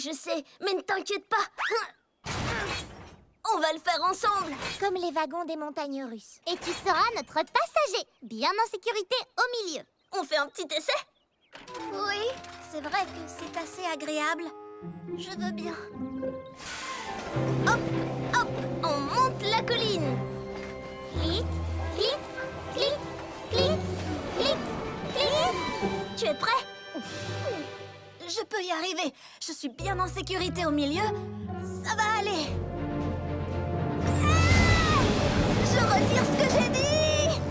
je sais, mais ne t'inquiète pas. On va le faire ensemble. Comme les wagons des montagnes russes. Et tu seras notre passager, bien en sécurité au milieu. On fait un petit essai? Oui, c'est vrai que c'est assez agréable. Je veux bien. Hop, hop, on monte la colline. Clic, clic, clic, clic, clic, clic. Tu es prêt? Je peux y arriver. Je suis bien en sécurité au milieu. Ça va aller. Je retire ce que j'ai dit.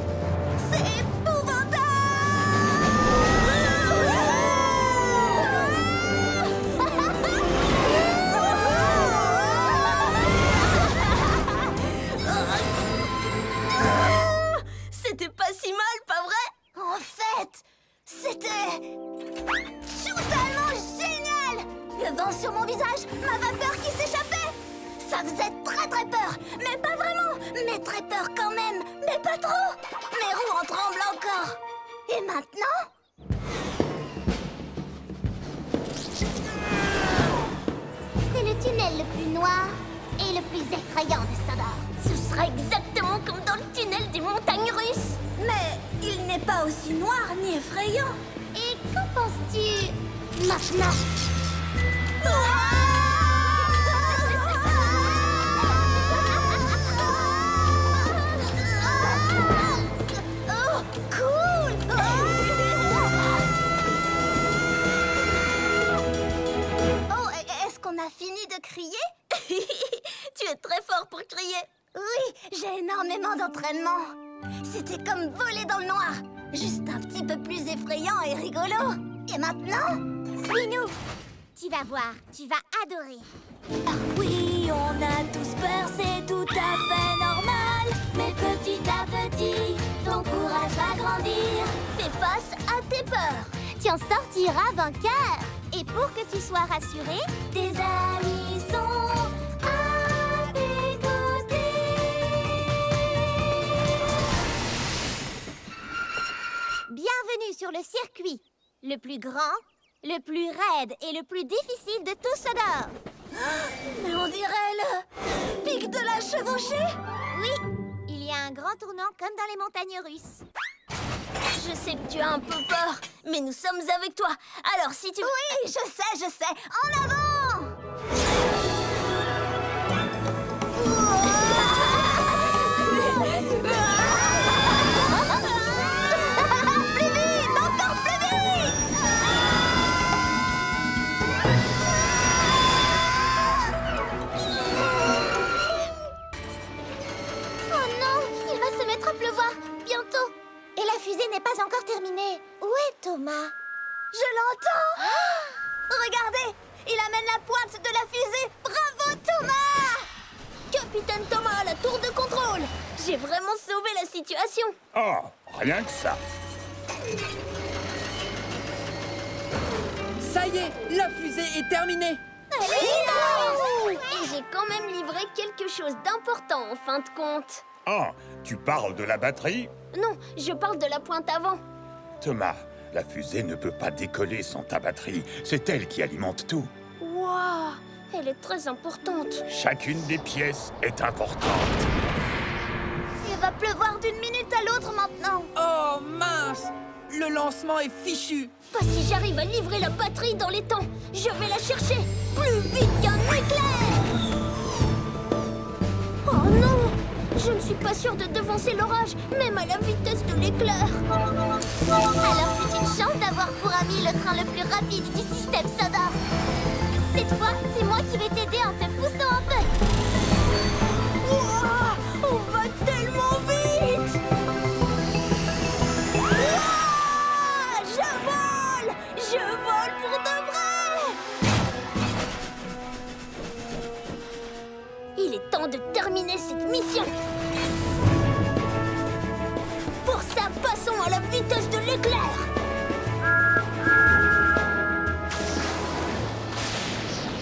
C'est épouvantable. C'était pas si mal, pas vrai? En fait, c'était totalement génial. Le vent sur mon visage, ma vapeur qui s'échappait. Ça faisait très très peur, mais pas vraiment. Mais très peur quand même, mais pas trop. Mes roues en tremblent encore. Et maintenant? C'est le tunnel le plus noir et le plus effrayant de Sodor. Ce sera exactement comme dans le tunnel des montagnes russes. Mais il n'est pas aussi noir ni effrayant. Et qu'en penses-tu maintenant? Oh, cool! Oh, est-ce qu'on a fini de crier? Tu es très fort pour crier. Oui, j'ai énormément d'entraînement. C'était comme voler dans le noir. Juste un petit peu plus effrayant et rigolo. Et maintenant, suis-nous. Tu vas voir, tu vas adorer. Ah oui, on a tous peur, c'est tout à fait normal. Mais petit à petit, ton courage va grandir. Fais face à tes peurs. Tu en sortiras vainqueur. Et pour que tu sois rassuré, tes amis sont à tes côtés. Bienvenue sur le circuit, le plus grand, le plus raide et le plus difficile de tout Sodor. Mais on dirait le pic de la chevauchée. Oui, il y a un grand tournant comme dans les montagnes russes. Je sais que tu as un peu peur, mais nous sommes avec toi. Alors si tu... Oui, je sais. En avant! Plus vite! Encore plus vite! Oh non! Il va se mettre à pleuvoir bientôt. Et la fusée n'est pas encore terminée. Où est Thomas? Je l'entends! Regardez! Il amène la pointe de la fusée! Bravo, Thomas! Capitaine Thomas à la tour de contrôle. J'ai vraiment sauvé la situation. Oh, rien que ça. Ça y est, la fusée est terminée. Et j'ai quand même livré quelque chose d'important en fin de compte. Oh, tu parles de la batterie? Non, je parle de la pointe avant. Thomas, la fusée ne peut pas décoller sans ta batterie. C'est elle qui alimente tout. Waouh, elle est très importante. Chacune des pièces est importante. Il va pleuvoir d'une minute à l'autre maintenant. Oh mince, le lancement est fichu. Pas si j'arrive à livrer la batterie dans les temps. Je vais la chercher plus vite qu'un éclair. Oh non, je ne suis pas sûre de devancer l'orage, même à la vitesse de l'éclair. Alors c'est une chance d'avoir pour ami le train le plus rapide du système Sodor. Cette fois, c'est moi qui vais t'aider en te poussant un peu. Ouah, on va tellement vite. Ah, je vole pour de vrai. Il est temps de terminer cette mission. Pour ça, passons à la vitesse de l'éclair.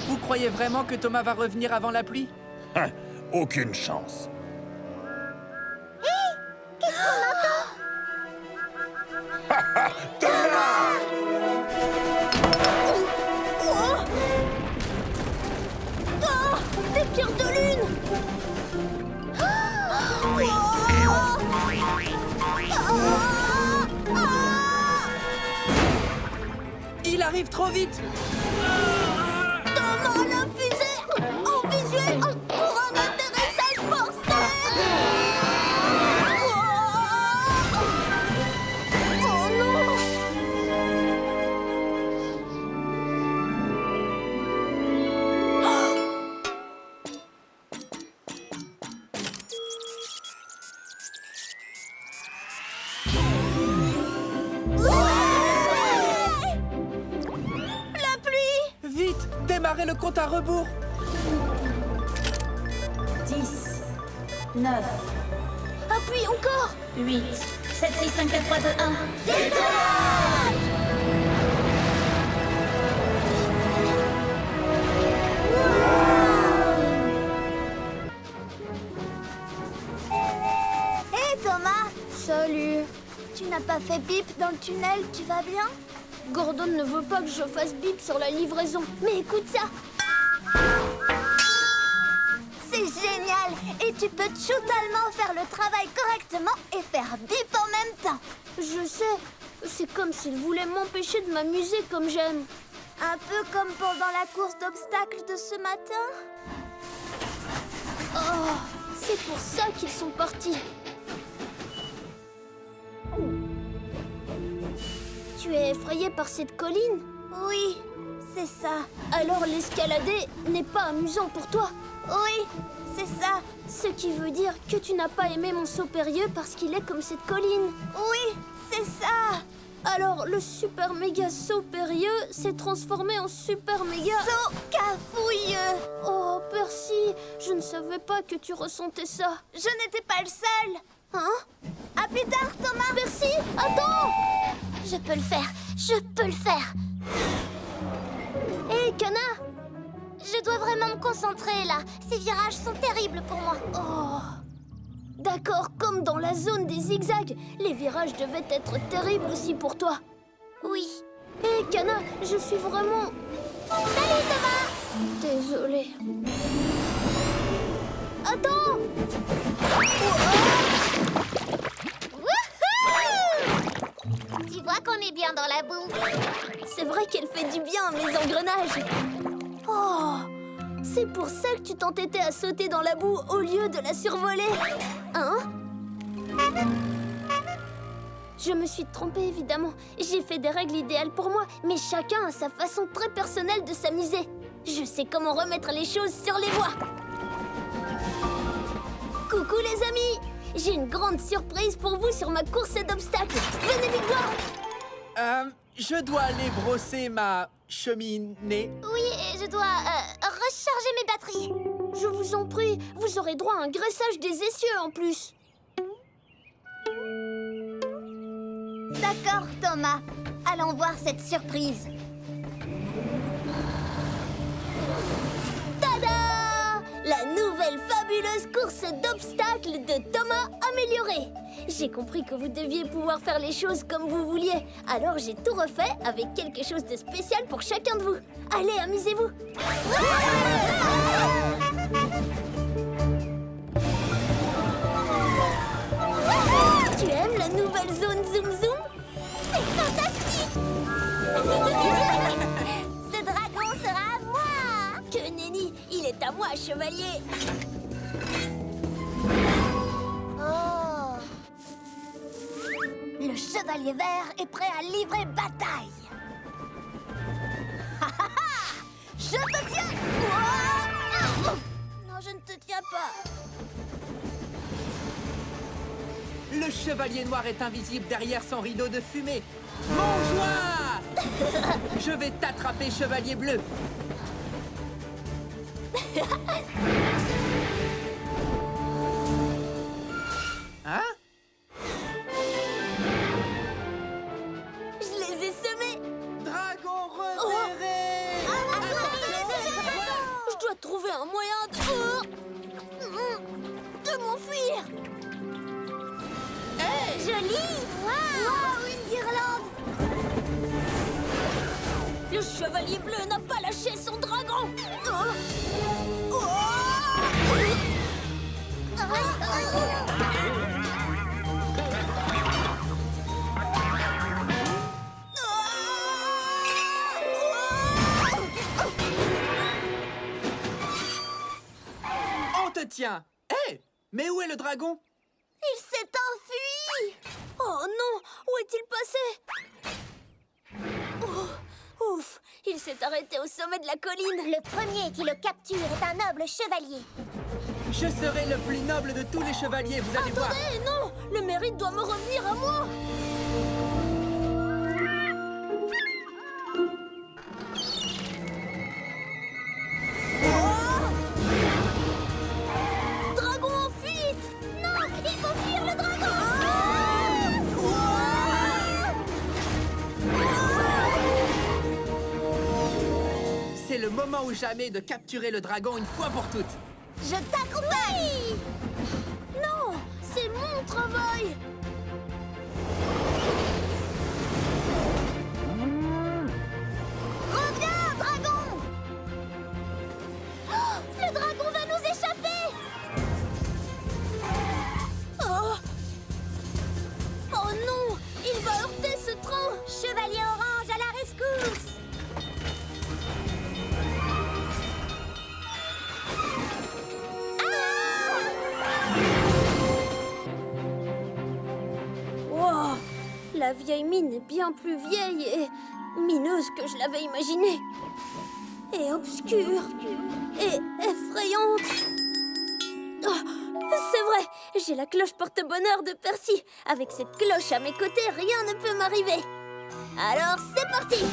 Vous croyez vraiment que Thomas va revenir avant la pluie? Hein, aucune chance. Qu'est-ce qu'on entend? Thomas! arrive trop vite. Thomas, la fusée en visuel pour un atterrissage forcé. Oh non! La pluie! Vite, démarrez le compte à rebours. 10, 9, Appuie encore. 8, 7, 6, 5, 4, 3, 2, 1. Hé Thomas! Salut! Tu n'as pas fait bip dans le tunnel, tu vas bien? Gordon ne veut pas que je fasse bip sur la livraison. Mais écoute ça. C'est génial! Et tu peux totalement faire le travail correctement et faire bip en même temps! Je sais. C'est comme s'il voulait m'empêcher de m'amuser comme j'aime. Un peu comme pendant la course d'obstacles de ce matin? Oh, c'est pour ça qu'ils sont partis. Tu es effrayé par cette colline? Oui, c'est ça. Alors l'escalader n'est pas amusant pour toi. Oui, c'est ça. Ce qui veut dire que tu n'as pas aimé mon saut périlleux parce qu'il est comme cette colline. Oui, c'est ça. Alors le super méga saut périlleux s'est transformé en super méga... Saut cafouilleux. Oh Percy, je ne savais pas que tu ressentais ça. Je n'étais pas le seul. Hein? À plus tard, Thomas. Percy, attends! Je peux le faire. Je peux le faire. Hé, Cana! Je dois vraiment me concentrer là. Ces virages sont terribles pour moi. Oh! D'accord, comme dans la zone des zigzags, les virages devaient être terribles aussi pour toi. Oui. Hé, Cana, je suis vraiment... Salut Thomas. Désolée. Attends! Wouhou! Tu vois qu'on est bien dans la boue. C'est vrai qu'elle fait du bien à mes engrenages. Oh! C'est pour ça que tu t'entêtais à sauter dans la boue au lieu de la survoler. Hein? Je me suis trompée, évidemment. J'ai fait des règles idéales pour moi, mais chacun a sa façon très personnelle de s'amuser. Je sais comment remettre les choses sur les voies. Coucou les amis! J'ai une grande surprise pour vous sur ma course d'obstacles. Venez vite voir! Je dois aller brosser ma cheminée. Oui, et je dois recharger mes batteries. Je vous en prie, vous aurez droit à un graissage des essieux en plus. D'accord, Thomas. Allons voir cette surprise. Tada! La nouvelle fabuleuse course d'obstacles de Thomas améliorée. J'ai compris que vous deviez pouvoir faire les choses comme vous vouliez. Alors j'ai tout refait avec quelque chose de spécial pour chacun de vous. Allez, amusez-vous. Tu aimes la nouvelle zone Zoom Zoom? C'est fantastique. Ce dragon sera à moi. Que nenni, il est à moi, chevalier. Oh. Le chevalier vert est prêt à livrer bataille. Je te tiens. Ouah. Non, je ne te tiens pas. Le chevalier noir est invisible derrière son rideau de fumée. Mon joie! Je vais t'attraper, chevalier bleu. Hein? Je les ai semés. Dragon repéré! Je dois trouver un moyen de m'enfuir. Joli. Waouh, une guirlande. Le chevalier bleu n'a pas lâché son dragon. tien. Hé, mais où est le dragon? Il s'est enfui! Oh non, où est-il passé? Oh, ouf, il s'est arrêté au sommet de la colline. Le premier qui le capture est un noble chevalier. Je serai le plus noble de tous les chevaliers, vous allez voir. Attendez, non, le mérite doit me revenir à moi. Dragon en fuite! Non, il faut fuir le dragon! C'est le moment ou jamais de capturer le dragon une fois pour toutes. Je t'accompagne! Non, c'est mon travail. Reviens, dragon! Oh, le dragon va nous échapper! Oh, oh non, il va heurter ce train. Chevalier orange à la rescousse! Wow, la vieille mine est bien plus vieille et mineuse que je l'avais imaginée. Et obscure. Et effrayante. Oh, c'est vrai, j'ai la cloche porte-bonheur de Percy. Avec cette cloche à mes côtés, rien ne peut m'arriver. Alors, c'est parti!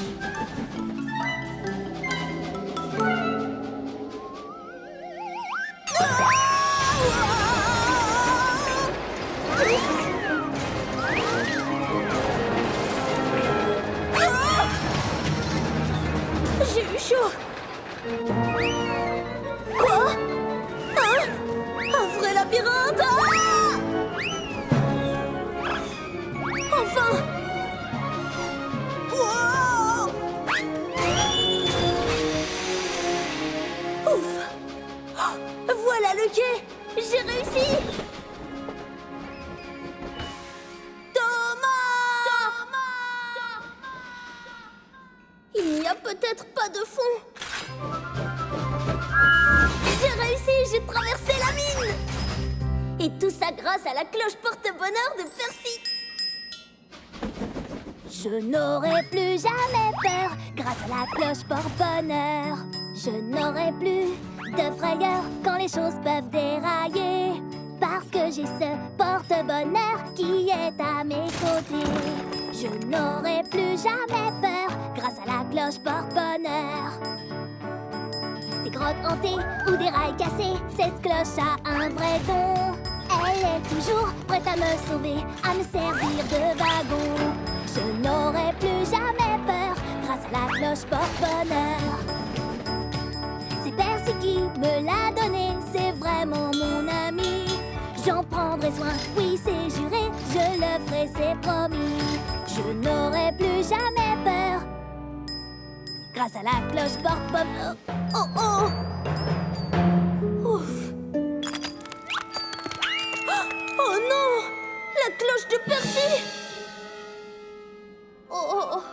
J'ai eu chaud. Quoi? Hein? Un vrai labyrinthe? Ah! Enfin! Wow! Ouf! Oh, voilà le quai! J'ai réussi! Il n'y a peut-être pas de fond. J'ai réussi, j'ai traversé la mine. Et tout ça grâce à la cloche porte-bonheur de Percy. Je n'aurai plus jamais peur grâce à la cloche porte-bonheur. Je n'aurai plus de frayeur quand les choses peuvent dérailler. Parce que j'ai ce porte-bonheur qui est à mes côtés. Je n'aurai plus jamais peur grâce à la cloche porte-bonheur. Des grottes hantées ou des rails cassés, cette cloche a un vrai don. Elle est toujours prête à me sauver, à me servir de wagon. Je n'aurai plus jamais peur grâce à la cloche porte-bonheur. C'est Percy qui me l'a donné, c'est vraiment mon ami. J'en prendrai soin, oui c'est juré, je le ferai, c'est promis. Je n'aurai plus jamais peur grâce à la cloche porte-bonheur. Oh oh! Ouf! Oh non! La cloche de Percy! Oh oh oh!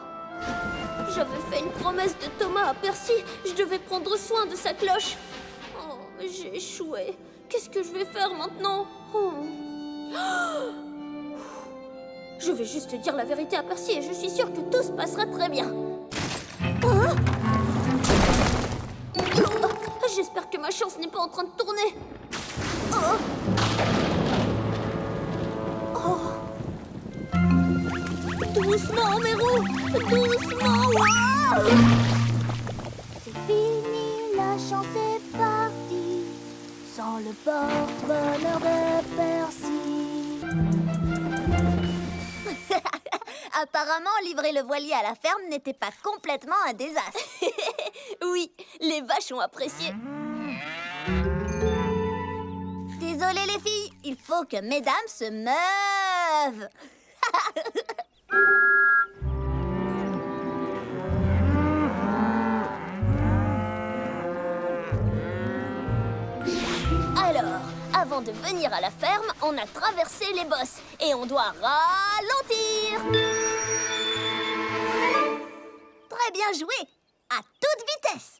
J'avais fait une promesse de Thomas à Percy. Je devais prendre soin de sa cloche. Oh, j'ai échoué. Qu'est-ce que je vais faire maintenant? Oh. Je vais juste dire la vérité à Percy et je suis sûre que tout se passera très bien. Hein? Oh, j'espère que ma chance n'est pas en train de tourner. Oh. Oh. Doucement, mes roues! Doucement! Wow! C'est fini, la chance est partie, sans le porte-bonheur de Percy. Apparemment, livrer le voilier à la ferme n'était pas complètement un désastre. Oui, les vaches ont apprécié. Désolée les filles, il faut que mesdames se meuvent. Alors, avant de venir à la ferme, on a traversé les bosses et on doit ralentir. Très bien joué, à toute vitesse.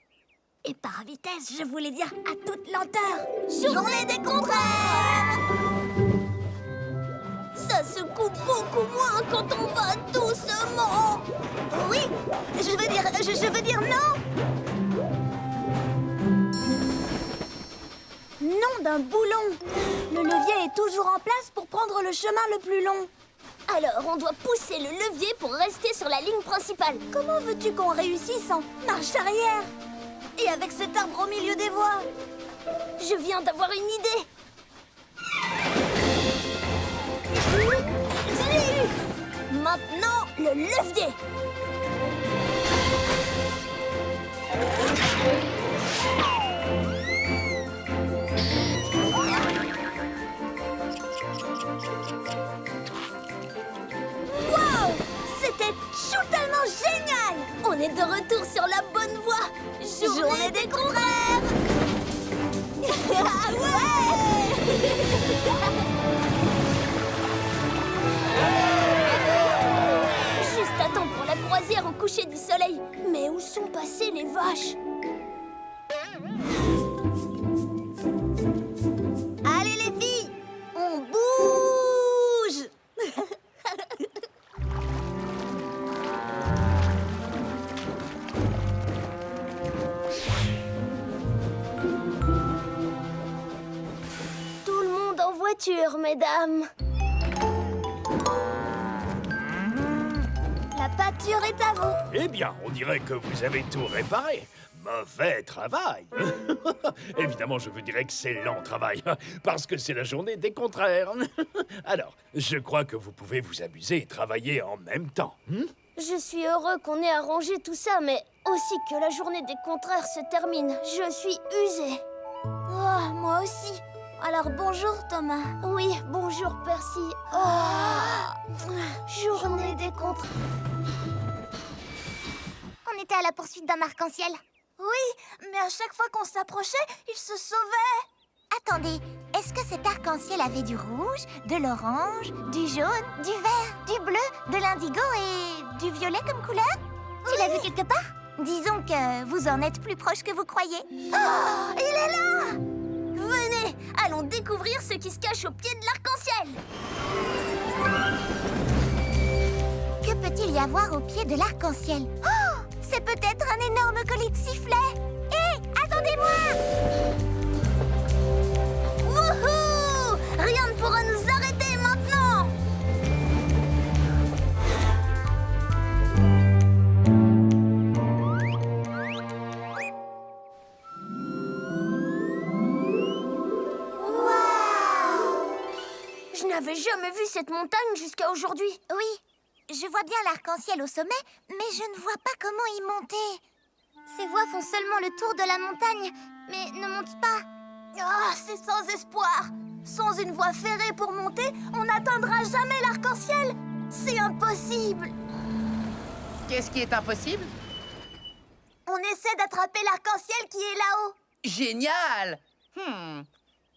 Et par vitesse, je voulais dire à toute lenteur. Journée des contraires! Ça secoue beaucoup moins quand on va doucement. Oui, je veux dire non! Non d'un boulon! Le levier est toujours en place pour prendre le chemin le plus long. Alors, on doit pousser le levier pour rester sur la ligne principale. Comment veux-tu qu'on réussisse en marche arrière? Et avec cet arbre au milieu des voies? Je viens d'avoir une idée. Je l'ai eu. Maintenant, le levier. Wow! C'était totalement génial! On est de retour sur la bonne voie. Journée des contraires! Ah ouais! Juste à temps pour la croisière au coucher du soleil. Mais où sont passées les vaches? Allez les filles, on bouge! Tout le monde en voiture, mesdames. La pâture est à vous. Eh bien, on dirait que vous avez tout réparé. Mauvais travail. Évidemment, je vous dirais que c'est lent travail, parce que c'est la journée des contraires. Alors, je crois que vous pouvez vous amuser et travailler en même temps. Je suis heureux qu'on ait arrangé tout ça, mais aussi que la journée des contraires se termine. Je suis usée. Oh, moi aussi. Alors bonjour Thomas. Oui, bonjour Percy. Journée des contraires. On était à la poursuite d'un arc-en-ciel. Oui, mais à chaque fois qu'on s'approchait, il se sauvait. Attendez, est-ce que cet arc-en-ciel avait du rouge, de l'orange, du jaune, du vert, du bleu, de l'indigo et du violet comme couleur? Tu l'as vu quelque part? Disons que vous en êtes plus proche que vous croyez. Oh, il est là! Venez, allons découvrir ce qui se cache au pied de l'arc-en-ciel. Que peut-il y avoir au pied de l'arc-en-ciel? Oh, c'est peut-être un énorme colis de sifflets. Hé, attendez-moi! Wouhou! Rien ne pourra nous arrêter maintenant. Je n'avais jamais vu cette montagne jusqu'à aujourd'hui. Oui, je vois bien l'arc-en-ciel au sommet, mais je ne vois pas comment y monter. Ces voies font seulement le tour de la montagne, mais ne montent pas. Ah, c'est sans espoir. Sans une voie ferrée pour monter, on n'atteindra jamais l'arc-en-ciel. C'est impossible. Qu'est-ce qui est impossible? On essaie d'attraper l'arc-en-ciel qui est là-haut. Génial!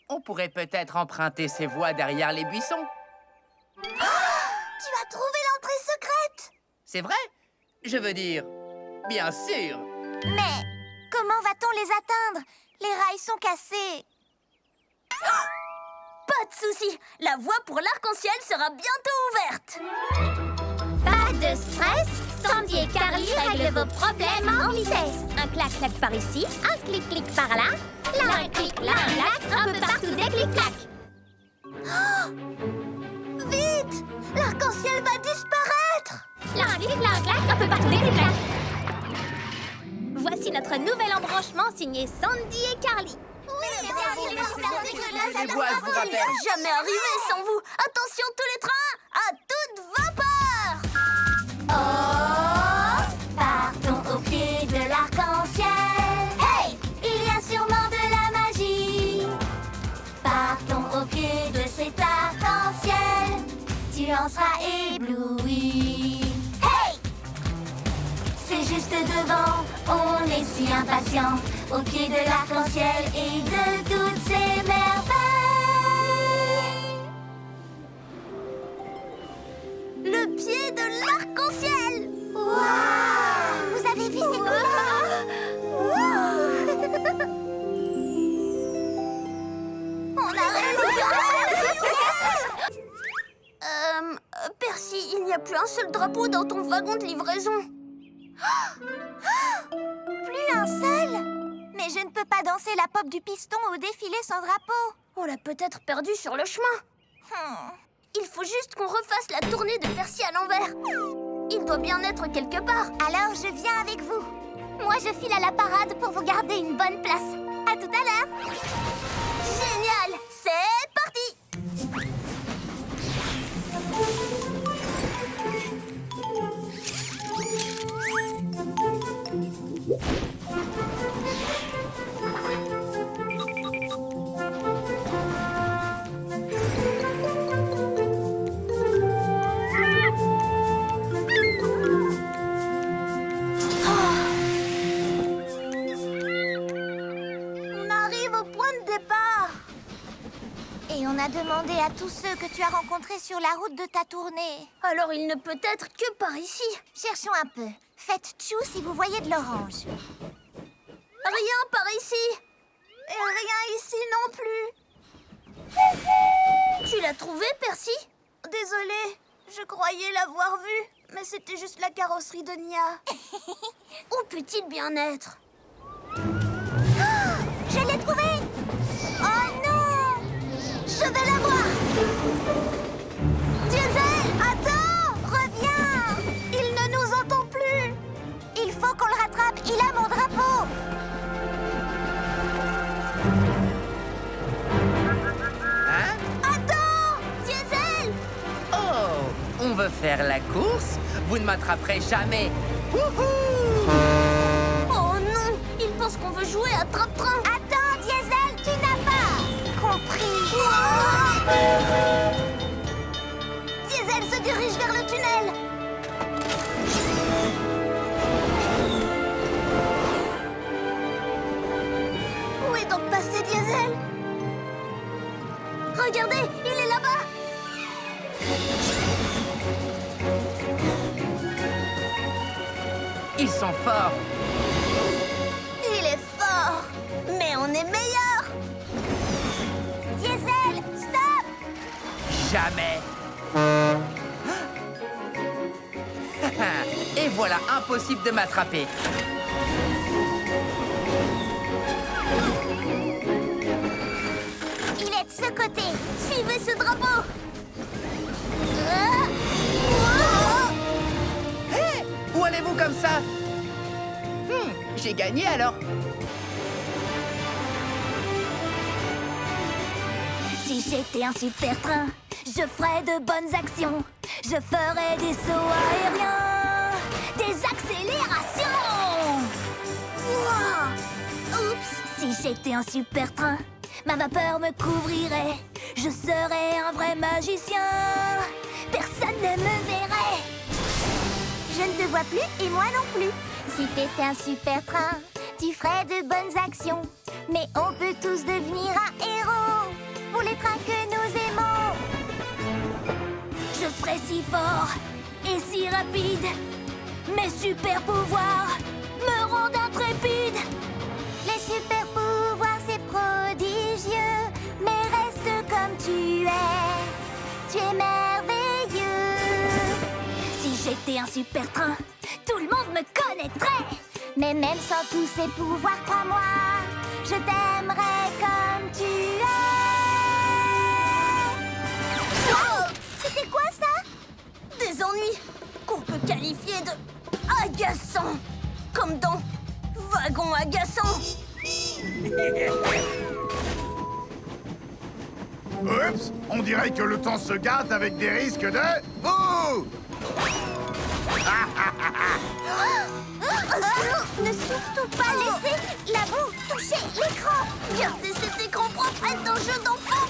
On pourrait peut-être emprunter ces voies derrière les buissons. Tu as trouvé l'entrée secrète. C'est vrai? Je veux dire, bien sûr. Mais comment va-t-on les atteindre? Les rails sont cassés. Pas de souci, la voie pour l'arc-en-ciel sera bientôt ouverte. Pas de stress, Sandy et Carly règlent vos problèmes en vitesse. Un clac-clac par ici, un clic-clic par là. Là, un clic, là, un clac, un peu partout des clics-clacs. Vite! L'arc-en-ciel va disparaître! Là, un clic, là, un clac, un peu partout des clics-clacs. Voici notre nouvel embranchement signé Sandy et Carly. Oui, Les voies vous rappellent. Jamais arrivé sans vous. Attention tous les trains, à toute vapeur. Oh, partons au pied de l'arc-en-ciel. Hey, il y a sûrement de la magie. Partons au pied de cet arc-en-ciel. Tu en seras ébloui. Hey, c'est juste devant. On est si impatients au pied de l'arc-en-ciel et de toutes ces merveilles. Le pied de l'arc-en-ciel. Waouh! Vous avez vu ces couleurs? a plus un seul drapeau dans ton wagon de livraison. Plus un seul? Mais je ne peux pas danser la pop du piston au défilé sans drapeau. On l'a peut-être perdu sur le chemin. Il faut juste qu'on refasse la tournée de Percy à l'envers. Il doit bien être quelque part. Alors je viens avec vous. Moi je file à la parade pour vous garder une bonne place. À tout à l'heure. Génial! C'est parti! On arrive au point de départ. Et on a demandé à tous ceux que tu as rencontrés sur la route de ta tournée. Alors il ne peut être que par ici. Cherchons un peu. Faites tchou si vous voyez de l'orange. Rien par ici. Et rien ici non plus. Tu l'as trouvé, Percy? Désolée, je croyais l'avoir vue, mais c'était juste la carrosserie de Nia. Où peut-il bien être? Je l'ai trouvée! Oh non! Je vais la voir! Diesel, attends! Reviens! Il ne nous entend plus! Il faut qu'on le rattrape, il a mon drapeau! Hein? Attends! Diesel! Oh, on veut faire la course? Vous ne m'attraperez jamais. Wouhou! Oh non! Il pense qu'on veut jouer à trappe-train. Attends, Diesel, tu n'as pas compris! Diesel se dirige vers le tunnel! Où est donc passé Diesel? Regardez, il est là-bas. Ils sont forts. Il est fort. Mais on est meilleur. Diesel, stop! Jamais. Et voilà, impossible de m'attraper. Il est de ce côté! Suivez ce drapeau. Hé! Où allez-vous comme ça? J'ai gagné alors. Si j'étais un super train, je ferais de bonnes actions. Je ferais des sauts aériens, des accélérations. Ouah! Oups! Si j'étais un super train, ma vapeur me couvrirait. Je serais un vrai magicien. Personne ne me verrait. Je ne te vois plus et moi non plus. Si t'étais un super train, tu ferais de bonnes actions. Mais on peut tous devenir un héros pour les trains que nous aimons. Je serais si fort et si rapide. Mes super pouvoirs me rendent intrépide. Les super pouvoirs, c'est prodigieux. Mais reste comme tu es. Tu es merveilleux. Si j'étais un super train, tout le monde me connaîtrait. Mais même sans tous ces pouvoirs, crois-moi, je t'aimerais comme tu es. Oh! C'était quoi ça? Des ennuis qu'on peut qualifier de agaçants. Comme dans Wagon agaçant. Oups, on dirait que le temps se gâte avec des risques de... Ouh! Ne surtout pas laisser la boue toucher l'écran. Gardez cet écran propre est un jeu d'enfant.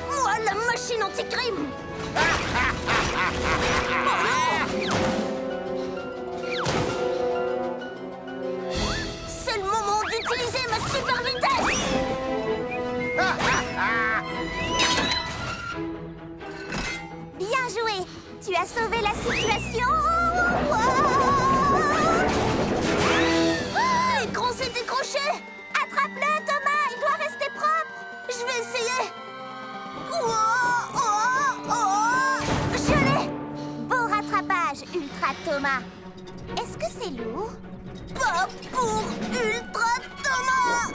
Moi, la machine anti-crime. C'est le moment d'utiliser ma super vitesse. Bien joué. Tu as sauvé la situation. L'écran s'est décroché. Attrape-le, Thomas. Il doit rester propre. Je vais essayer. Je l'ai. Beau Thomas. Est-ce que c'est lourd? Pas pour Ultra Thomas!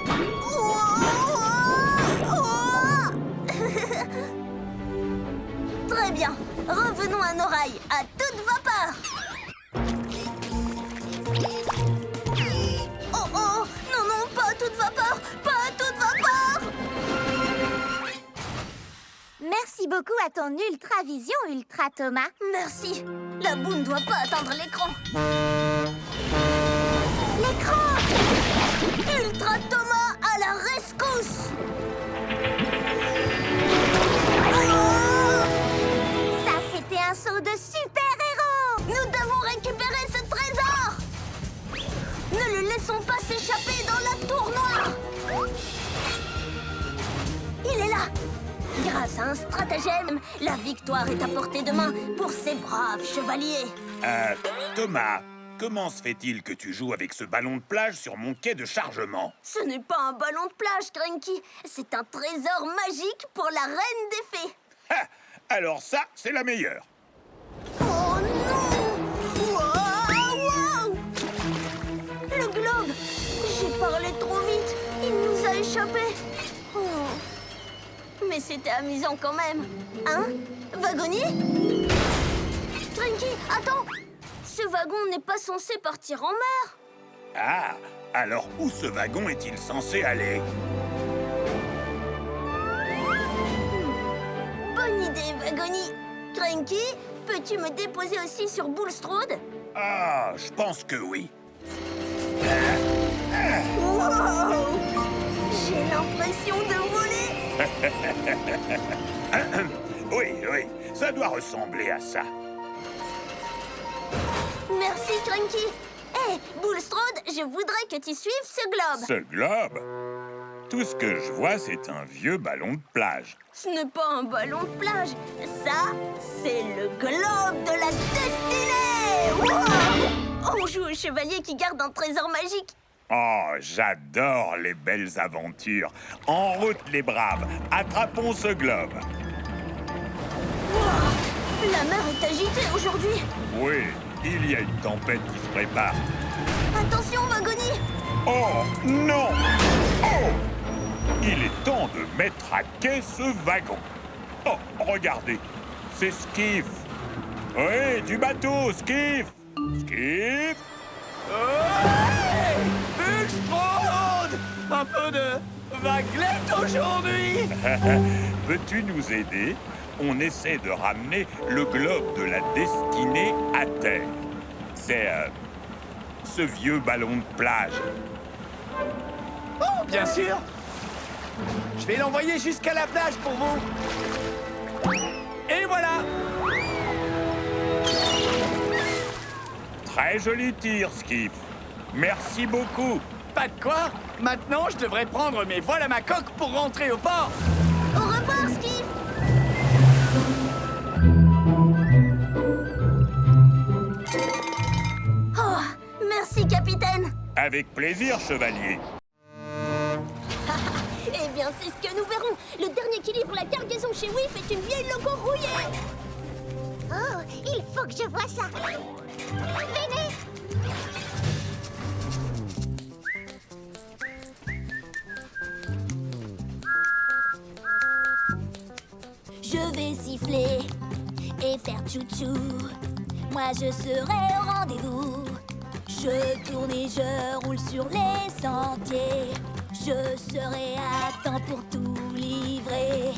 Très bien. Revenons à nos rails, à toute vapeur. Oh oh! Non, non, pas à toute vapeur! Pas à toute vapeur! Merci beaucoup à ton Ultra Vision, Ultra Thomas. Merci. La boue ne doit pas atteindre l'écran. L'écran! Ultra Thomas à la rescousse! Ça, c'était un saut de super-héros! Nous devons récupérer ce trésor! Ne le laissons pas s'échapper dans la tour noire! Il est là! Grâce à un stratagème, la victoire est à portée de main pour ces braves chevaliers. Thomas, comment se fait-il que tu joues avec ce ballon de plage sur mon quai de chargement? Ce n'est pas un ballon de plage, Cranky. C'est un trésor magique pour la reine des fées. Ha! Alors ça, c'est la meilleure. Oh non! Wow! Le globe! J'ai parlé trop vite. Il nous a échappé. Oh. Mais c'était amusant quand même. Hein? Wagonnier? Cranky, attends! Ce wagon n'est pas censé partir en mer. Ah, alors où ce wagon est-il censé aller? Bonne idée, Wagonnier. Cranky, peux-tu me déposer aussi sur Bulstrode? Ah, je pense que oui. Wow! J'ai l'impression de voler. Oui, oui, ça doit ressembler à ça. Merci, Cranky. Hé, Bulstrode, je voudrais que tu suives ce globe. Ce globe? Tout ce que je vois, c'est un vieux ballon de plage. Ce n'est pas un ballon de plage. Ça, c'est le globe de la destinée. Wow! On joue au chevalier qui garde un trésor magique. Oh, j'adore les belles aventures. En route, les braves. Attrapons ce globe. Wow! La mer est agitée aujourd'hui. Oui, il y a une tempête qui se prépare. Attention, Wagonnier. Oh, non! Oh! Il est temps de mettre à quai ce wagon. Oh, regardez, c'est Skiff. Oui, du bateau, Skiff. Skiff. Bulstrode! Un peu de vaguelette aujourd'hui! Peux-tu nous aider? On essaie de ramener le globe de la destinée à terre. C'est ce vieux ballon de plage. Oh, bien sûr! Je vais l'envoyer jusqu'à la plage pour vous. Et voilà! Très joli tir, Skiff. Merci beaucoup. Pas de quoi? Maintenant, je devrais prendre mes voiles à ma coque pour rentrer au port. Au revoir, Skiff. Oh, merci, capitaine. Avec plaisir, chevalier. Eh bien, c'est ce que nous verrons. Le dernier qui livre la cargaison chez Whiff est une vieille loco rouillée. Oh, il faut que je voie ça. Venez. Je vais siffler et faire tchou-tchou. Moi, je serai au rendez-vous. Je tourne et je roule sur les sentiers. Je serai à temps pour tout livrer.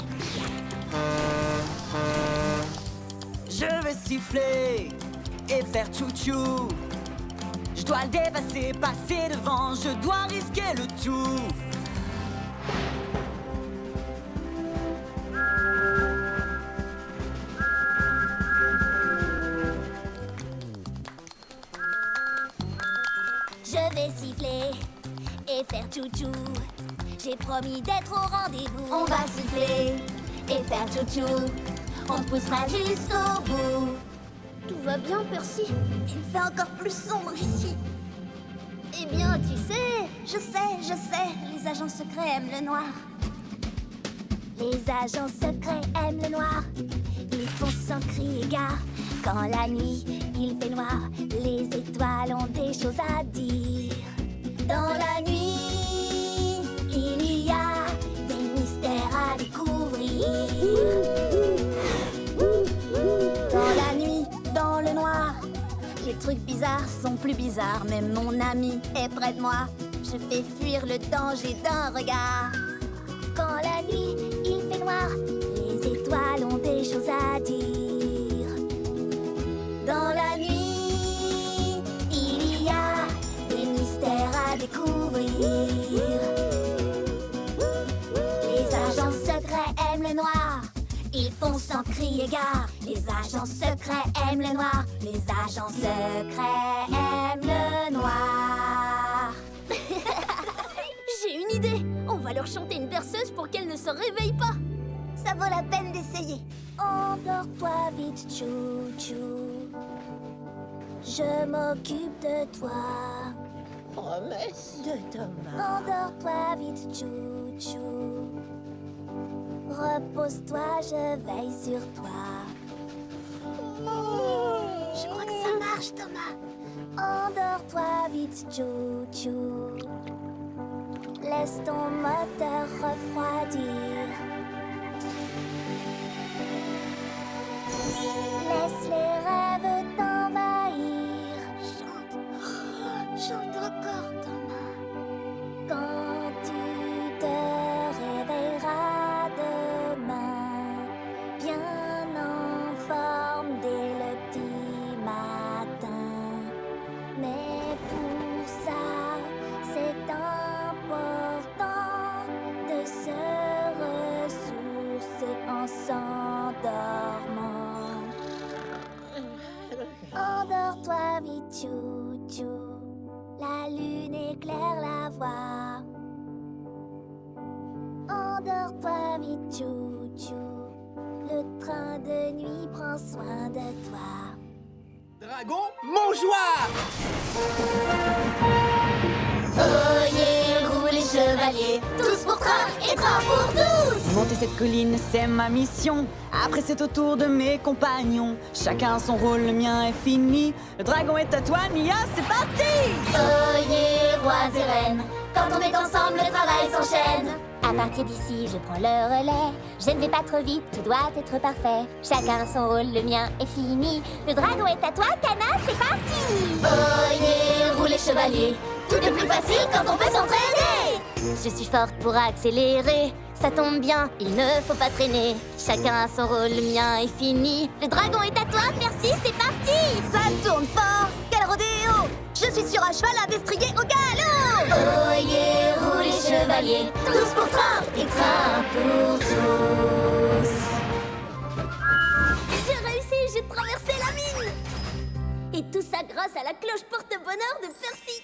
Je vais siffler et faire tchou-tchou. Je dois le dépasser, passer devant, je dois risquer le tout. Je vais siffler et faire tchou-tchou. J'ai promis d'être au rendez-vous. On va siffler et faire tchou-tchou. On te poussera jusqu'au bout. Tout va bien, Percy? Il fait encore plus sombre ici. Eh bien, tu sais... Je sais, les agents secrets aiment le noir. Les agents secrets aiment le noir. Ils font sans crier gare Quand la nuit, il fait noir, les étoiles ont des choses à dire. Dans la nuit, il y a des mystères à découvrir. Dans la nuit, dans le noir, les trucs bizarres sont plus bizarres. Même mon ami est près de moi. Je fais fuir le danger d'un regard. Quand la nuit, il fait noir, les étoiles ont des choses à dire. Dans la nuit, il y a des mystères à découvrir. Les agents secrets aiment le noir. Ils font sans crier gare. Les agents secrets aiment le noir. Les agents secrets aiment le noir. J'ai une idée. On va leur chanter une berceuse pour qu'elles ne se réveillent pas. Ça vaut la peine d'essayer. Endors-toi vite, chou-chou. Je m'occupe de toi. Promesse de Thomas. Endors-toi vite, chou-chou. Repose-toi, je veille sur toi. Je crois que ça marche, Thomas. Endors-toi vite, chou-chou. Laisse ton moteur refroidir. Laisse les rêves t'envahir. Chante encore, Thomas. Quand tu te réveilleras demain, bien en forme dès le petit matin. Mais pour ça, c'est important de se ressourcer en s'endormant. Endors-toi vite, chou-chou. La lune éclaire la voie. Endors-toi vite, chou-chou. Le train de nuit prend soin de toi. Dragon, mangeoire! Oyez, roulez les chevaliers, tous pour train et train pour tous. Monter cette colline, c'est ma mission. Après, c'est au tour de mes compagnons. Chacun son rôle, le mien est fini. Le dragon est à toi, Nia, c'est parti! Oyez, rois et reines, quand on est ensemble, le travail s'enchaîne. À partir d'ici, je prends le relais. Je ne vais pas trop vite, tout doit être parfait. Chacun son rôle, le mien est fini. Le dragon est à toi, Kana, c'est parti! Oyez, roulez chevalier, tout est plus facile quand on peut s'entraîner. Je suis forte pour accélérer. Ça tombe bien, il ne faut pas traîner. Chacun a son rôle, le mien est fini. Le dragon est à toi, merci, c'est parti! Ça tourne fort, quel rodéo! Je suis sur un cheval à destrier au galop! Oyez, roulez chevaliers, tous pour train et train pour tous. J'ai réussi, j'ai traversé la mine. Et tout ça grâce à la cloche porte-bonheur de Percy.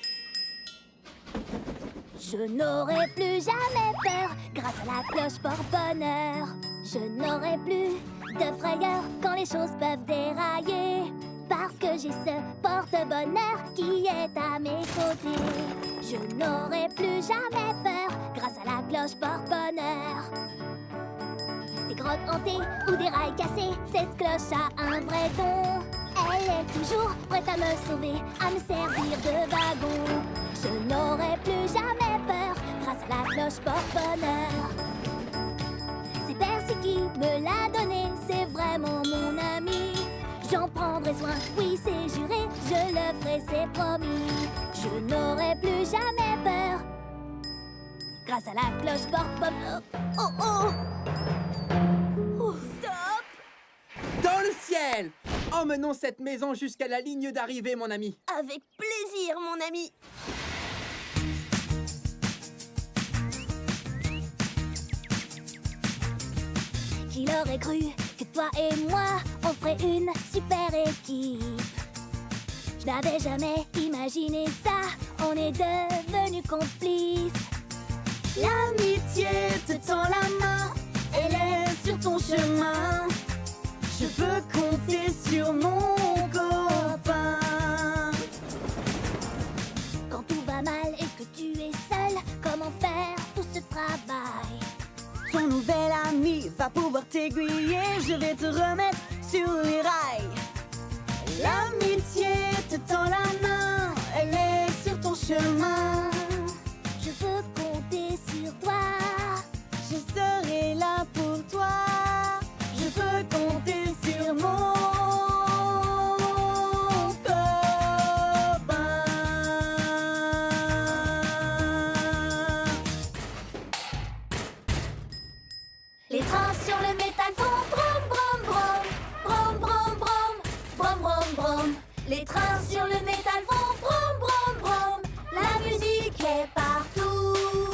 Je n'aurai plus jamais peur grâce à la cloche porte-bonheur. Je n'aurai plus de frayeur quand les choses peuvent dérailler. Parce que j'ai ce porte-bonheur qui est à mes côtés. Je n'aurai plus jamais peur grâce à la cloche porte-bonheur. Des grottes hantées ou des rails cassés, cette cloche a un vrai don. Elle est toujours prête à me sauver, à me servir de wagon. Je n'aurai plus jamais peur grâce à la cloche porte-bonheur. C'est Percy qui me l'a donné, c'est vraiment mon ami. J'en prendrai soin, oui c'est juré, je le ferai, c'est promis. Je n'aurai plus jamais peur grâce à la cloche porte-bonheur. Oh oh! Dans le ciel! Emmenons cette maison jusqu'à la ligne d'arrivée, mon ami. Avec plaisir, mon ami. Qui l'aurait cru que toi et moi, on ferait une super équipe. Je n'avais jamais imaginé ça, on est devenus complices. L'amitié te tend la main, elle est sur ton chemin. Je peux compter sur mon copain. Quand tout va mal et que tu es seul, comment faire tout ce travail? Ton nouvel ami va pouvoir t'aiguiller. Je vais te remettre sur les rails. L'amitié te tend la main, elle est sur ton chemin. Je veux compter sur toi. Je serai là pour toi. Je peux compter sur mon copain. Les trains sur le métal font brom brom brom. Brom brom brom. Brom brom brom. Les trains sur le métal font brom brom brom. La musique est partout.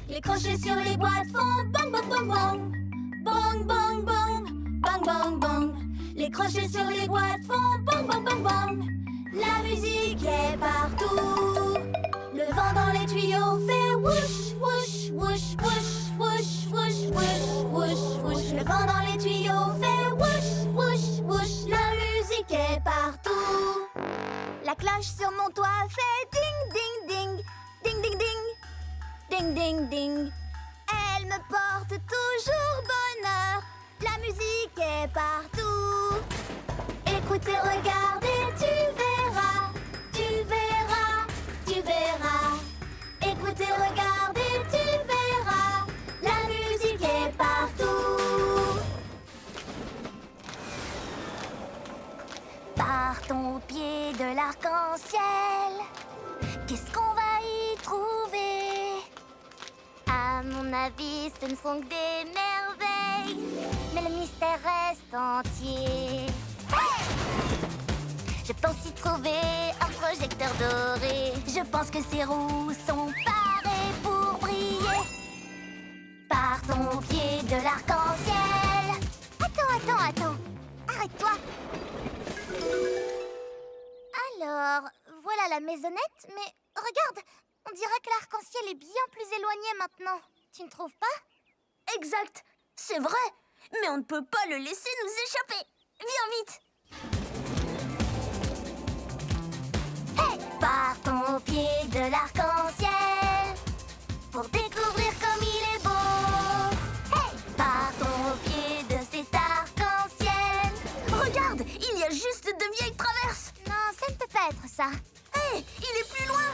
Les crochets sur les boîtes font bang bang bang bang. Bang bang bang. Bang bang bang. Les crochets sur les boîtes font bang bang bang bang. La musique est partout. Le vent dans les tuyaux fait whoosh whoosh whoosh whoosh whoosh whoosh whoosh whoosh whoosh. Le vent dans les tuyaux fait whoosh whoosh whoosh. La musique est partout. La cloche sur mon toit fait ding ding ding. Ding ding ding. Ding ding ding. Elle me porte toujours bonheur. La musique est partout. Écoutez, regardez, tu verras. Tu verras, tu verras. Écoutez, regardez, tu verras. La musique est partout. Par ton pied de l'arc-en-ciel, qu'est-ce qu'on va y trouver? À mon avis, ce ne sont que des merveilles, mais le mystère reste entier. Hey! Je pense y trouver un projecteur doré. Je pense que ces roues sont parées pour briller. Par ton pied de l'arc-en-ciel. Attends. Arrête-toi. Alors, voilà la maisonnette, mais regarde, on dirait que l'arc-en-ciel est bien plus éloigné maintenant. Tu ne trouves pas? Exact, c'est vrai. Mais on ne peut pas le laisser nous échapper. Viens vite. Hey! Par ton pied de l'arc-en-ciel pour découvrir comme il est beau. Hey! Par ton pied de cet arc-en-ciel. Regarde, il y a juste de vieilles traverses. Non, ça ne peut pas être ça. Hé, il est plus loin.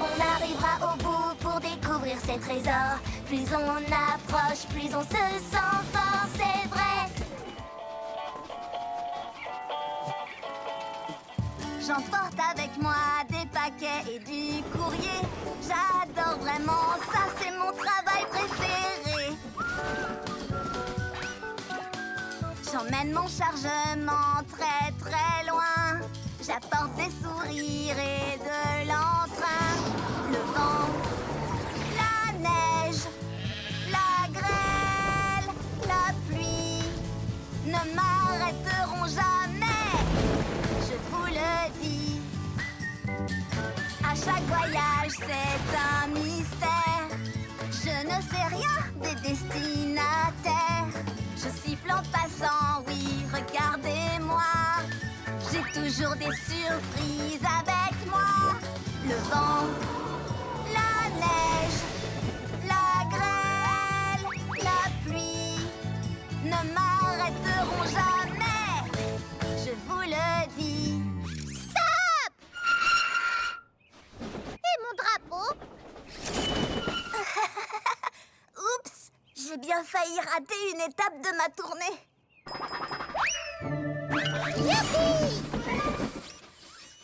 On arrivera au bout pour découvrir ces trésors. Plus on approche, plus on se sent fort, c'est vrai. J'emporte avec moi des paquets et du courrier. J'adore vraiment ça, c'est mon travail préféré. J'emmène mon chargement très très loin. J'apporte des sourires et de l'entrain. Le vent, la neige, la grêle, la pluie ne m'arrêteront jamais. Je vous le dis. À chaque voyage, c'est un mystère. Je ne sais rien des destinataires. Je siffle en passant, oui, regardez-moi. J'ai toujours des surprises avec moi. Le vent, la neige, la grêle, la pluie ne m'arrêteront jamais. Je vous le dis. Stop! Et mon drapeau? Oups, j'ai bien failli rater une étape de ma tournée. Youpi!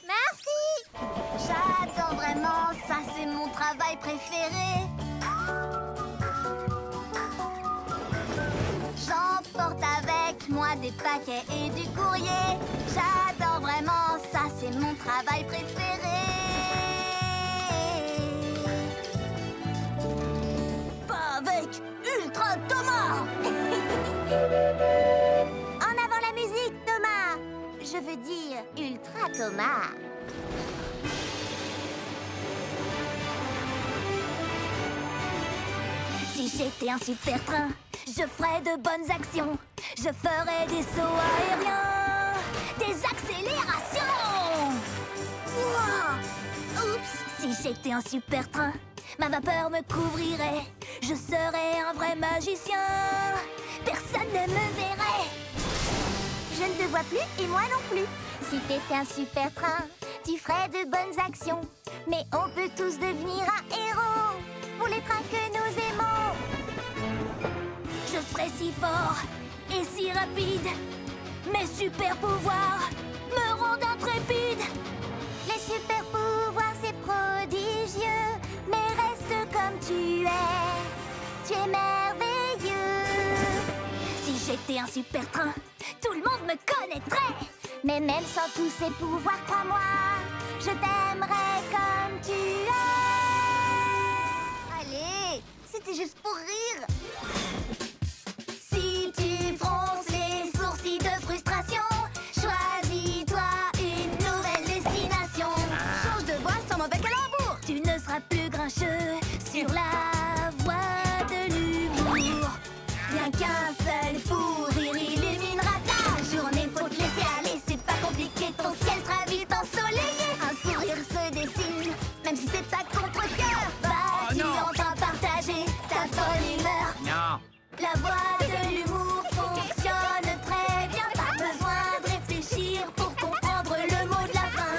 Merci! J'adore vraiment, ça c'est mon travail préféré. J'emporte avec moi des paquets et du courrier. J'adore vraiment, ça c'est mon travail préféré. Pas avec Ultra Thomas. En avant la musique, Thomas! Je veux dire Ultra Thomas. Si j'étais un super train, je ferais de bonnes actions. Je ferais des sauts aériens, des accélérations. Ouah! Oups! Si j'étais un super train, ma vapeur me couvrirait. Je serais un vrai magicien. Personne ne me verrait. Je ne te vois plus et moi non plus. Si t'étais un super train, tu ferais de bonnes actions. Mais on peut tous devenir un héros pour les trains que nous aimons. Je serai si fort et si rapide. Mes super pouvoirs me rendent intrépide. Les super pouvoirs, c'est prodigieux. Mais reste comme tu es. Tu es merveilleux. Si j'étais un super train, tout le monde me connaîtrait. Mais même sans tous ces pouvoirs, crois-moi, je t'aimerais comme tu es. Allez, c'était juste pour rire. Si tu fronces les sourcils de frustration, choisis-toi une nouvelle destination. Change de voix sans mauvais calembour. Tu ne seras plus grincheux sur la voie de l'humour. Rien qu'un seul fou rire illuminera ta journée. Faut te laisser aller, c'est pas compliqué, ton ciel sera vite ensoleillé. Un sourire se dessine, même si c'est à contre-cœur. Vas-y, enfin partager ta bonne humeur. Non. La voie de l'humour fonctionne très bien. Pas besoin de réfléchir pour comprendre le mot de la fin.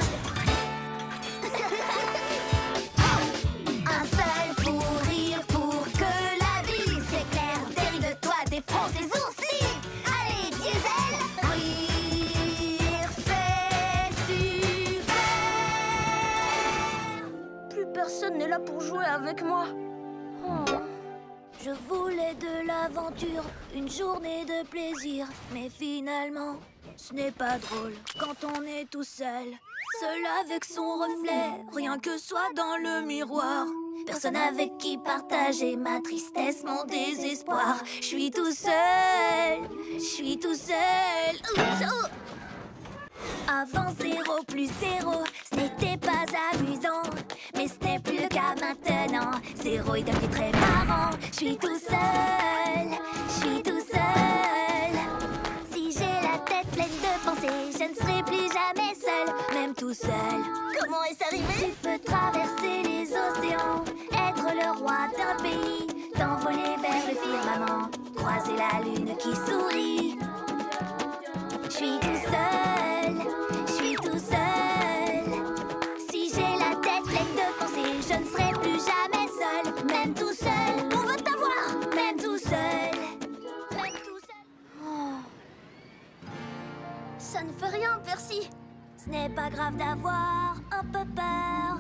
Un seul fou rire pour que la vie s'éclaire. Derrière de toi, défonce les oursis. Allez, diesel, rire, c'est super. Plus personne n'est là pour jouer avec moi. Je voulais de l'aventure, une journée de plaisir. Mais finalement, ce n'est pas drôle quand on est tout seul. Seul avec son reflet, rien que soi dans le miroir. Personne avec qui partager ma tristesse, mon désespoir. Je suis tout seul, je suis tout seul. Oups, oh. Avant 0 plus 0, ce n'était pas amusant. Mais ce n'est plus le cas maintenant. 0 est devenu très marrant. Je suis tout seul, je suis tout seul. Si j'ai la tête pleine de pensées, je ne serai plus jamais seul, même tout seul. Comment est-ce arrivé? Tu peux traverser les océans, être le roi d'un pays, t'envoler vers le firmament, croiser la lune qui sourit. Je suis tout seul, je suis tout seul. Si j'ai la tête pleine de pensées, je ne serai plus jamais seul, même tout seul. On veut t'avoir, même tout seul, même tout seul. Oh. Ça ne fait rien, Percy. Ce n'est pas grave d'avoir un peu peur.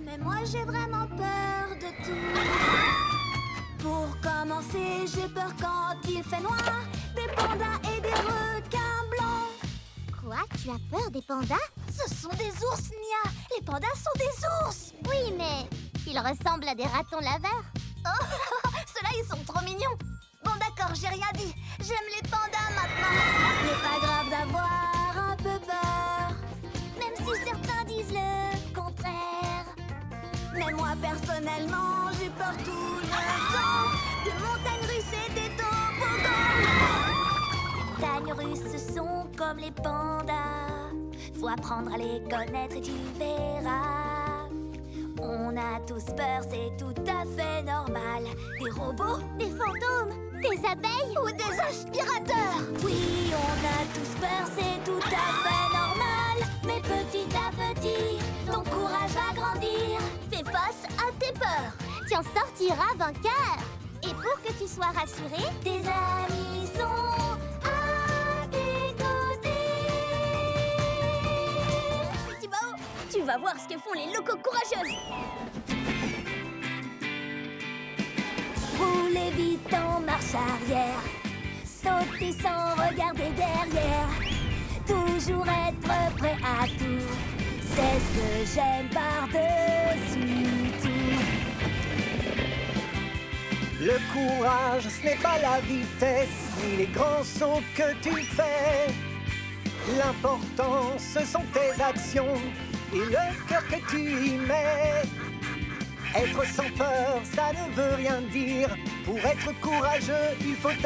Mais moi j'ai vraiment peur de tout. Pour commencer, j'ai peur quand il fait noir. Des pandas et des requins blancs. Quoi? Tu as peur des pandas? Ce sont des ours, Nia. Les pandas sont des ours. Oui, mais ils ressemblent à des ratons laveurs. Oh, ceux-là, ils sont trop mignons. Bon, d'accord, j'ai rien dit. J'aime les pandas maintenant. Ce n'est pas grave d'avoir un peu peur, même si certains disent le contraire. Mais moi, personnellement, j'ai peur tout le temps. Des montagnes russes et des toboggans. Montagnes russes, ce sont comme les pandas. Faut apprendre à les connaître et tu verras. On a tous peur, c'est tout à fait normal. Des robots, Des fantômes, des abeilles ou des aspirateurs. Oui, on a tous peur, c'est tout à fait normal. Mais petit à petit, ton courage va grandir. Fais face à tes peurs. tu en sortiras vainqueur. Et pour que tu sois rassuré, Tes amis sont à tes côtés. Thibaut, tu vas voir ce que font les locaux courageuses. Roulez vite en marche arrière, sautez sans regarder derrière, toujours être prêt à tout, c'est ce que j'aime par-dessus tout. Le courage, ce n'est pas la vitesse, ni les grands sauts que tu fais. L'important, ce sont tes actions et le cœur que tu y mets. Être sans peur, ça ne veut rien dire. Pour être courageux, il faut être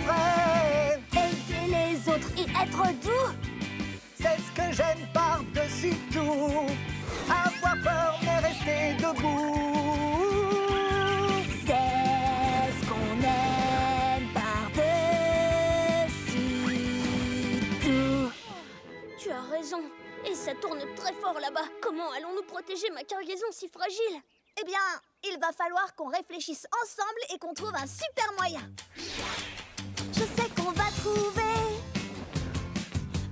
vrai. Aider les autres et être doux, C'est ce que j'aime par-dessus tout. Avoir peur, mais rester debout. c'est ce qu'on aime par-dessus tout. Tu as raison. tourne très fort là-bas. Comment allons-nous protéger ma cargaison si fragile? Eh bien, il va falloir qu'on réfléchisse ensemble et qu'on trouve un super moyen. Je sais qu'on va trouver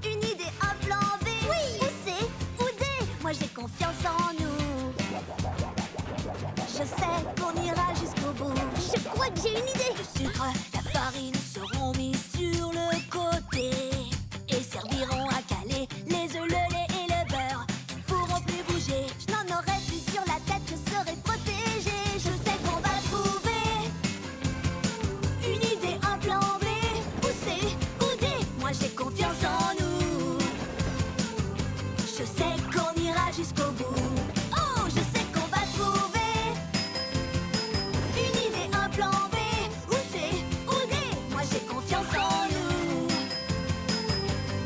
une idée, un plan B. Oui! Où c'est? Où D? Moi j'ai confiance en nous. Je sais qu'on ira jusqu'au bout. Je crois que j'ai une idée. Le sucre, la farine seront mis sur le côté et serviront à caler les œufs, le lait et le beurre. Ils pourront plus bouger. Je n'en aurai plus sur la tête, je serai protégée. Je sais qu'on va trouver une idée, un plan B. Où c'est? Où D? Moi j'ai confiance en nous. Je sais qu'on ira jusqu'au bout. Oh, je sais qu'on va trouver une idée, un plan B. Où c'est? Où D? Moi j'ai confiance en nous.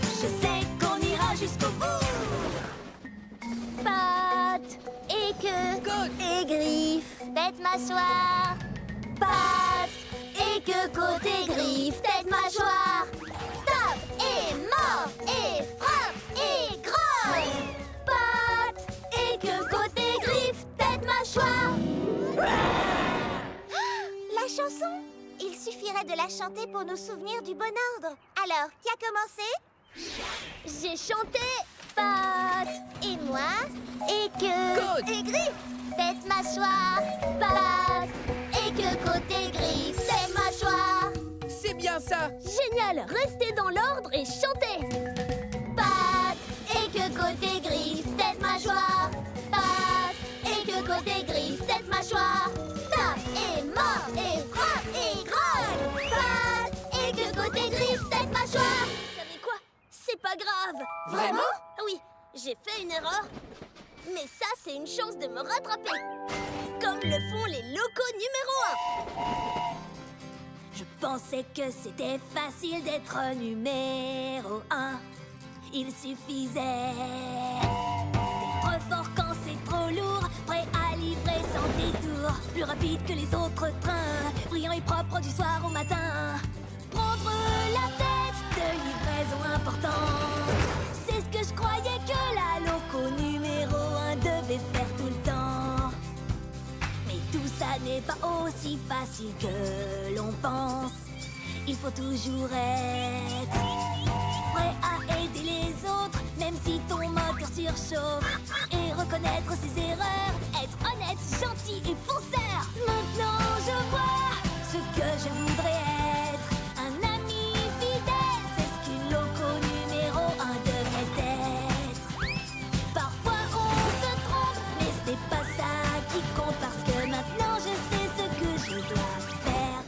Je sais qu'on ira jusqu'au bout. Pattes et queue et griffes, tête mâchoire. Pattes et que côté griffes, tête mâchoire. Tape et mord et frappe et grogne. Pattes et que côté griffes, tête mâchoire. La chanson? Il suffirait de la chanter pour nous souvenir du bon ordre. Alors, qui a commencé? J'ai chanté pattes Et moi? Et que... Côte. Et griffes, tête mâchoire. pattes. Et que côté griffes, tête mâchoire. C'est bien ça. Génial, restez dans l'ordre et chantez. Pattes et que côté griffes, tête mâchoire. Pattes et que côté griffes, tête mâchoire. Tape et mord et frappe et grogne. Pattes et que côté griffes, tête mâchoire. Vous savez quoi? C'est pas grave. Vraiment? Oui, j'ai fait une erreur. Mais ça, c'est une chance de me rattraper. Comme le font les locaux numéro 1. Je pensais que c'était facile d'être numéro 1. Il suffisait d'être fort quand c'est trop lourd, prêt à livrer sans détour, plus rapide que les autres trains, brillant et propre du soir au matin. Prendre la tête de livraison importante, c'est ce que je croyais que la loco numéro 1 devait faire tout le temps. Mais tout ça n'est pas aussi facile que l'on pense. Il faut toujours être prêt à aider les autres, même si ton moteur surchauffe.